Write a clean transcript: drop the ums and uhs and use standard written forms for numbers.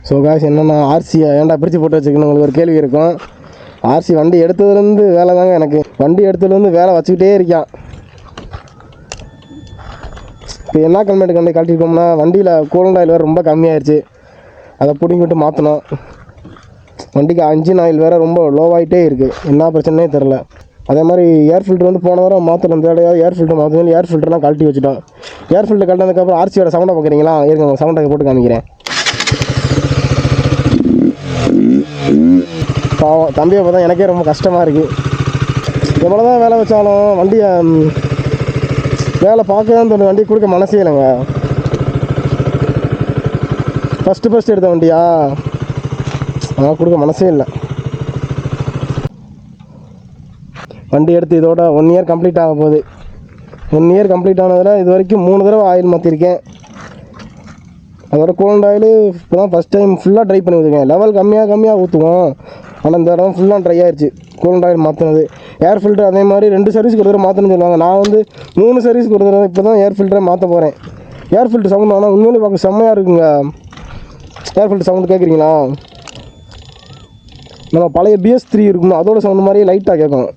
So guys என்னென்னா ஆர்சியை ஏன்டா பிரித்து போட்டு வச்சுக்கணும் உங்களுக்கு ஒரு கேள்வி இருக்கும். ஆர்சி வண்டி எடுத்ததுலேருந்து வேலை தாங்க எனக்கு. வண்டி எடுத்ததுலேருந்து வேலை வச்சுக்கிட்டே இருக்கான். இப்போ என்ன கல்மேட்டு கழட்டிருக்கோம்னா வண்டியில் கூலண்ட் ஆயில் வேறு ரொம்ப கம்மியாகிடுச்சு. அதை பிடிங்கிட்டு மாற்றணும். வண்டிக்கு இன்ஜின் ஆயில் வேறு ரொம்ப லோவாகிட்டே இருக்குது. என்ன பிரச்சனையே தெரில. அதே மாதிரி ஏர் ஃபில்ட்ரு வந்து போன வாரம் மாற்றணும். தேவையாக ஏர் ஃபில்ட்ரு மாற்றணும். ஏர் ஃபில்ட்ருலாம் கழட்டி வச்சுட்டோம். ஏர் ஃபில்ட்ரு கழட்டினதுக்கப்புறம் ஆர்சியோட சவுண்டை பார்க்குறீங்களா? இருங்க சவுண்டை போட்டு காமிக்கிறேன். பாவம் தம்பியை பார்த்தா எனக்கே ரொம்ப கஷ்டமாக இருக்குது. எவ்வளோ தான் வேலை வச்சாலும் வண்டியை வேலை பார்க்கதான் தோணும். வண்டி கொடுக்க மனசே இல்லைங்க. ஃபஸ்ட்டு எடுத்த வண்டியா அதனால் கொடுக்க மனசே இல்லை. வண்டி எடுத்து இதோட 1 இயர் கம்ப்ளீட் ஆக போகுது. 1 இயர் கம்ப்ளீட் ஆனதில் இது வரைக்கும் 3 தடவை ஆயில் மாற்றிருக்கேன். அதோட கூலண்ட் ஆயில் இப்போ தான் ஃபஸ்ட் டைம் ஃபுல்லாக ட்ரை பண்ணி ஊற்றுக்கேன். லெவல் கம்மியாக ஊற்றுவோம். ஆனால் இந்த இடம் ஃபுல்லாக ட்ரை ஆயிடுச்சு கூலண்ட் ஆயில் மாற்றினது. ஏர் ஃபில்ட்ரு அதே மாதிரி 2 சர்வீஸ்க்கு ஒரு தடவை மாற்றணும்னு சொல்லுவாங்க. நான் வந்து 3 சர்வீஸ்க்கு ஒரு தடவை இப்போ தான் ஏர் ஃபில்டரை மாற்ற போகிறேன். ஏர் ஃபில்ட்ரு சவுண்ட் ஆனால் உண்மையிலே பார்க்க செம்மையாக இருக்குங்க. ஏர் ஃபில்ட்ரு சவுண்டு கேட்குறீங்களா? நம்ம பழைய BS3 இருக்குமோ அதோட சவுண்டு மாதிரியே லைட்டாக கேட்கும்.